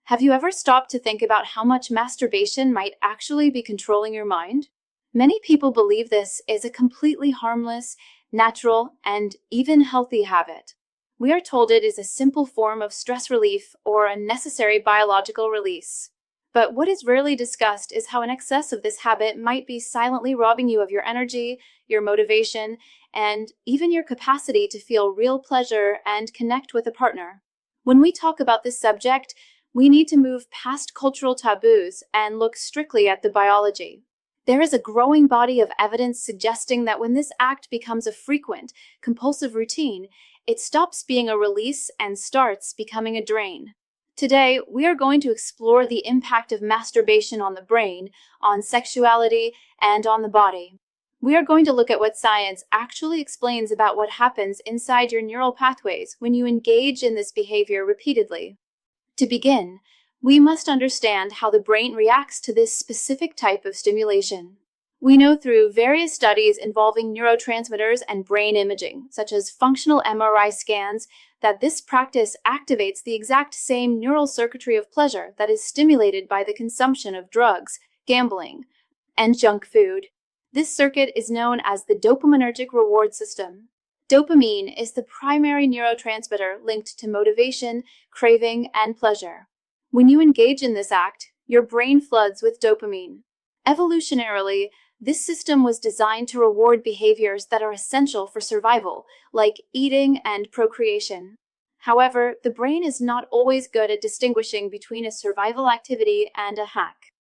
Have you ever stopped to think about how much masturbation might actually be controlling your mind? Many people believe this is a completely harmless, natural, and even healthy habit. We are told it is a simple form of stress relief or a necessary biological release. But what is rarely discussed is how an excess of this habit might be silently robbing you of your energy, your motivation, and even your capacity to feel real pleasure and connect with a partner. When we talk about this subject, we need to move past cultural taboos and look strictly at the biology. There is a growing body of evidence suggesting that when this act becomes a frequent, compulsive routine, it stops being a release and starts becoming a drain. Today, we are going to explore the impact of masturbation on the brain, on sexuality, and on the body. We are going to look at what science actually explains about what happens inside your neural pathways when you engage in this behavior repeatedly. To begin, we must understand how the brain reacts to this specific type of stimulation. We know through various studies involving neurotransmitters and brain imaging, such as functional MRI scans, that this practice activates the exact same neural circuitry of pleasure that is stimulated by the consumption of drugs, gambling, and junk food. This circuit is known as the dopaminergic reward system. Dopamine is the primary neurotransmitter linked to motivation, craving, and pleasure. When you engage in this act, your brain floods with dopamine. Evolutionarily, this system was designed to reward behaviors that are essential for survival, like eating and procreation. However, the brain is not always good at distinguishing between a survival activity and a hack.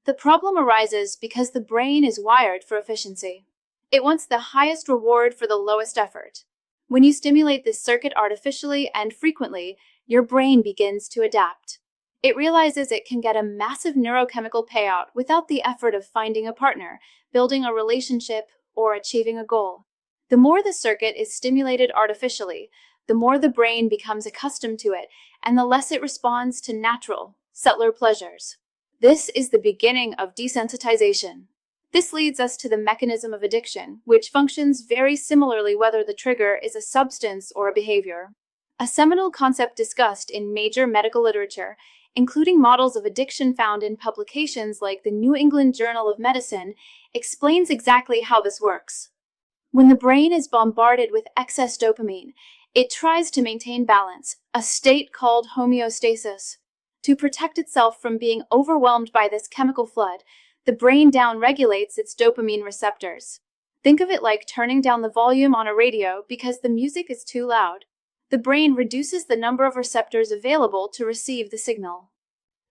The problem arises because the brain is wired for efficiency. It wants the highest reward for the lowest effort. When you stimulate this circuit artificially and frequently, your brain begins to adapt. It realizes it can get a massive neurochemical payout without the effort of finding a partner, building a relationship, or achieving a goal. The more the circuit is stimulated artificially, the more the brain becomes accustomed to it, and the less it responds to natural, subtler pleasures. This is the beginning of desensitization. This leads us to the mechanism of addiction, which functions very similarly whether the trigger is a substance or a behavior. A seminal concept discussed in major medical literature, including models of addiction found in publications like the New England Journal of Medicine, explains exactly how this works. When the brain is bombarded with excess dopamine, it tries to maintain balance, a state called homeostasis. To protect itself from being overwhelmed by this chemical flood, the brain downregulates its dopamine receptors. Think of it like turning down the volume on a radio because the music is too loud. The brain reduces the number of receptors available to receive the signal.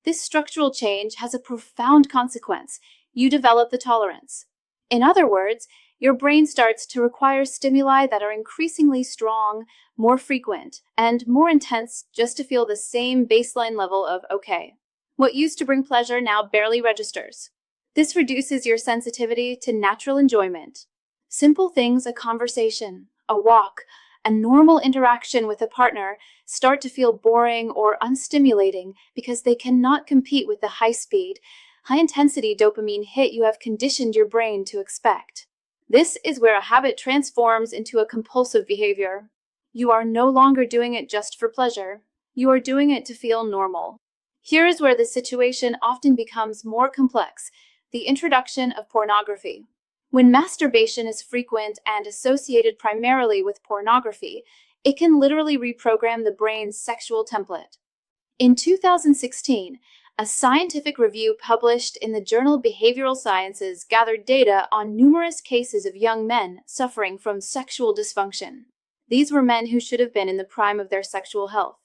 This structural change has a profound consequence. You develop the tolerance. In other words, your brain starts to require stimuli that are increasingly strong, more frequent, and more intense just to feel the same baseline level of okay. What used to bring pleasure now barely registers. This reduces your sensitivity to natural enjoyment. Simple things, a conversation, a walk, a normal interaction with a partner start to feel boring or unstimulating because they cannot compete with the high-speed, high-intensity dopamine hit you have conditioned your brain to expect. This is where a habit transforms into a compulsive behavior. You are no longer doing it just for pleasure. You are doing it to feel normal. Here is where the situation often becomes more complex: the introduction of pornography. When masturbation is frequent and associated primarily with pornography, it can literally reprogram the brain's sexual template. In 2016, a scientific review published in the journal Behavioral Sciences gathered data on numerous cases of young men suffering from sexual dysfunction. These were men who should have been in the prime of their sexual health.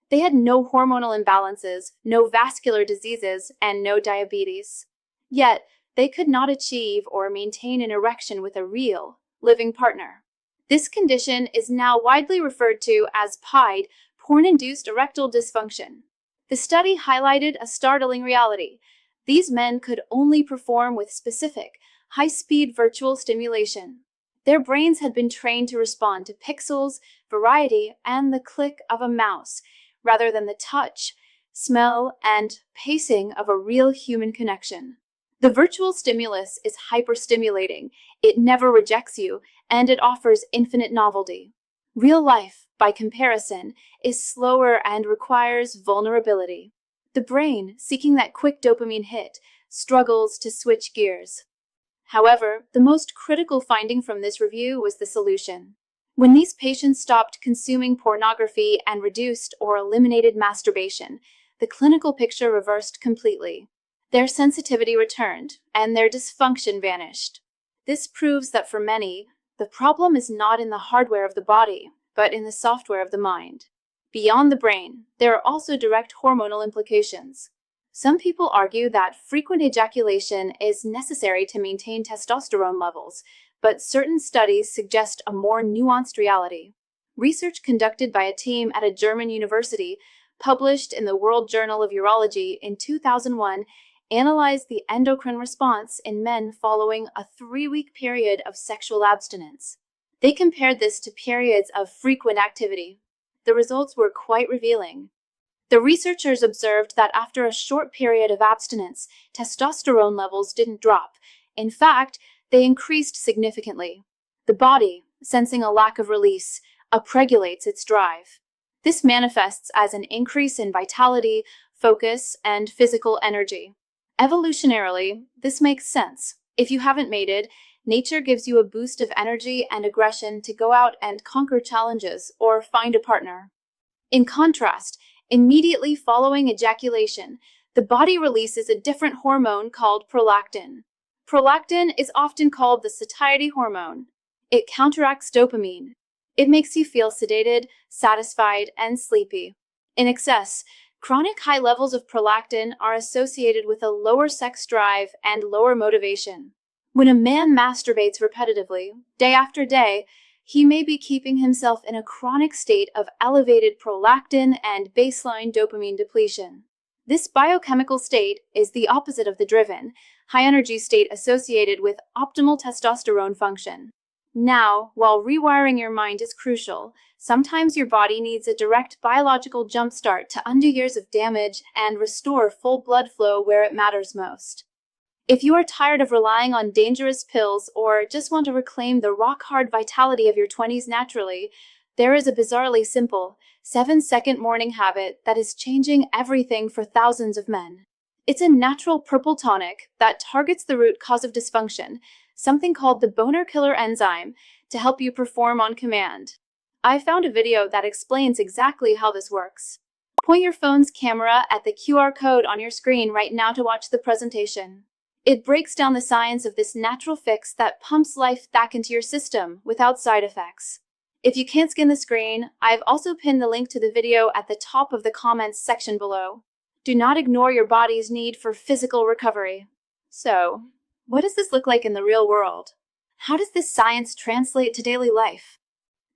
They had no hormonal imbalances, no vascular diseases, and no diabetes. Yet, they could not achieve or maintain an erection with a real, living partner. This condition is now widely referred to as PIDE, porn-induced erectile dysfunction. The study highlighted a startling reality. These men could only perform with specific, high-speed virtual stimulation. Their brains had been trained to respond to pixels, variety, and the click of a mouse, rather than the touch, smell, and pacing of a real human connection. The virtual stimulus is hyperstimulating, it never rejects you, and it offers infinite novelty. Real life, by comparison, is slower and requires vulnerability. The brain, seeking that quick dopamine hit, struggles to switch gears. However, the most critical finding from this review was the solution. When these patients stopped consuming pornography and reduced or eliminated masturbation, the clinical picture reversed completely. Their sensitivity returned, and their dysfunction vanished. This proves that for many, the problem is not in the hardware of the body, but in the software of the mind. Beyond the brain, there are also direct hormonal implications. Some people argue that frequent ejaculation is necessary to maintain testosterone levels, but certain studies suggest a more nuanced reality. Research conducted by a team at a German university, published in the World Journal of Urology in 2001, analyzed the endocrine response in men following a 3-week period of sexual abstinence. They compared this to periods of frequent activity. The results were quite revealing. The researchers observed that after a short period of abstinence, testosterone levels didn't drop. In fact, they increased significantly. The body, sensing a lack of release, upregulates its drive. This manifests as an increase in vitality, focus, and physical energy. Evolutionarily, this makes sense. If you haven't mated, nature gives you a boost of energy and aggression to go out and conquer challenges or find a partner. In contrast, immediately following ejaculation, the body releases a different hormone called prolactin. Prolactin is often called the satiety hormone. It counteracts dopamine. It makes you feel sedated, satisfied, and sleepy. In excess, chronic high levels of prolactin are associated with a lower sex drive and lower motivation. When a man masturbates repetitively, day after day, he may be keeping himself in a chronic state of elevated prolactin and baseline dopamine depletion. This biochemical state is the opposite of the driven, high-energy state associated with optimal testosterone function. Now, while rewiring your mind is crucial, sometimes your body needs a direct biological jumpstart to undo years of damage and restore full blood flow where it matters most. If you are tired of relying on dangerous pills or just want to reclaim the rock-hard vitality of your 20s naturally, there is a bizarrely simple, 7-second morning habit that is changing everything for thousands of men. It's a natural purple tonic that targets the root cause of dysfunction, something called the boner killer enzyme, to help you perform on command. I found a video that explains exactly how this works. Point your phone's camera at the QR code on your screen right now to watch the presentation. It breaks down the science of this natural fix that pumps life back into your system without side effects. If you can't scan the screen, I've also pinned the link to the video at the top of the comments section below. Do not ignore your body's need for physical recovery. So, what does this look like in the real world? How does this science translate to daily life?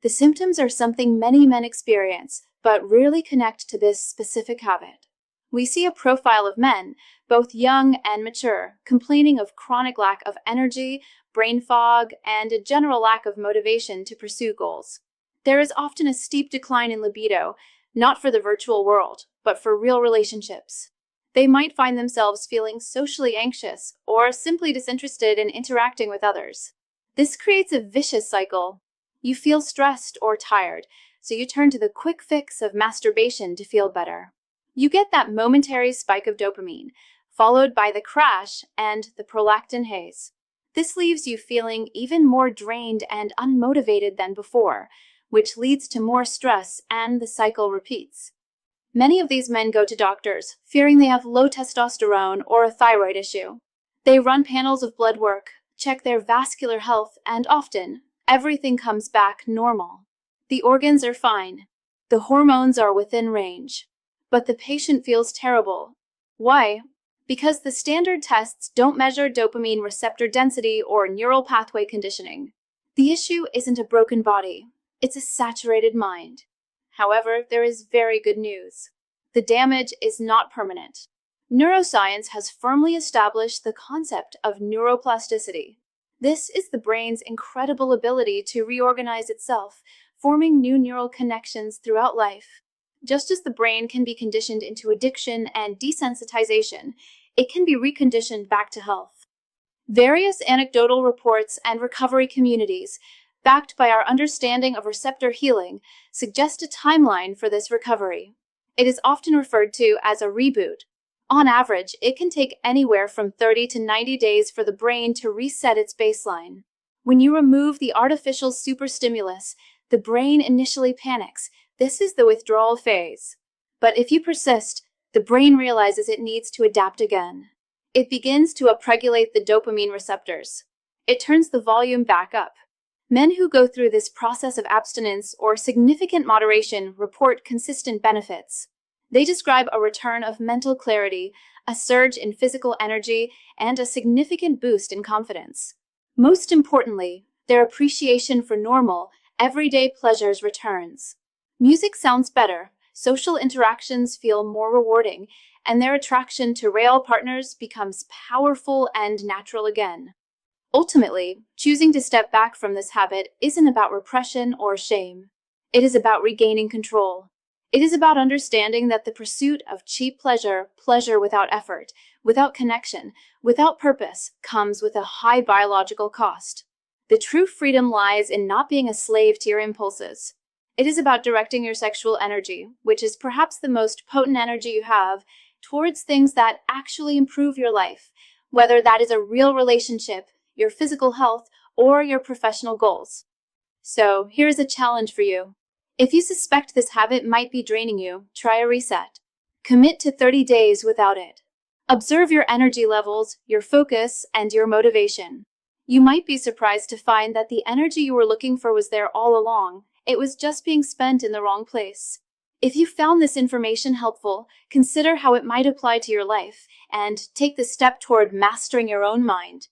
The symptoms are something many men experience, but rarely connect to this specific habit. We see a profile of men, both young and mature, complaining of chronic lack of energy, brain fog, and a general lack of motivation to pursue goals. There is often a steep decline in libido, not for the virtual world, but for real relationships. They might find themselves feeling socially anxious or simply disinterested in interacting with others. This creates a vicious cycle. You feel stressed or tired, so you turn to the quick fix of masturbation to feel better. You get that momentary spike of dopamine, followed by the crash and the prolactin haze. This leaves you feeling even more drained and unmotivated than before, which leads to more stress, and the cycle repeats. Many of these men go to doctors, fearing they have low testosterone or a thyroid issue. They run panels of blood work, check their vascular health, and often, everything comes back normal. The organs are fine. The hormones are within range. But the patient feels terrible. Why? Because the standard tests don't measure dopamine receptor density or neural pathway conditioning. The issue isn't a broken body. It's a saturated mind. However, there is very good news. The damage is not permanent. Neuroscience has firmly established the concept of neuroplasticity. This is the brain's incredible ability to reorganize itself, forming new neural connections throughout life. Just as the brain can be conditioned into addiction and desensitization, it can be reconditioned back to health. Various anecdotal reports and recovery communities, backed by our understanding of receptor healing, suggest a timeline for this recovery. It is often referred to as a reboot. On average, it can take anywhere from 30 to 90 days for the brain to reset its baseline. When you remove the artificial superstimulus, the brain initially panics. This is the withdrawal phase. But if you persist, the brain realizes it needs to adapt again. It begins to upregulate the dopamine receptors. It turns the volume back up. Men who go through this process of abstinence or significant moderation report consistent benefits. They describe a return of mental clarity, a surge in physical energy, and a significant boost in confidence. Most importantly, their appreciation for normal, everyday pleasures returns. Music sounds better, social interactions feel more rewarding, and their attraction to real partners becomes powerful and natural again. Ultimately, choosing to step back from this habit isn't about repression or shame. It is about regaining control. It is about understanding that the pursuit of cheap pleasure, pleasure without effort, without connection, without purpose, comes with a high biological cost. The true freedom lies in not being a slave to your impulses. It is about directing your sexual energy, which is perhaps the most potent energy you have, towards things that actually improve your life, whether that is a real relationship, your physical health, or your professional goals. So, here is a challenge for you. If you suspect this habit might be draining you, try a reset. Commit to 30 days without it. Observe your energy levels, your focus, and your motivation. You might be surprised to find that the energy you were looking for was there all along. It was just being spent in the wrong place. If you found this information helpful, consider how it might apply to your life, and take the step toward mastering your own mind.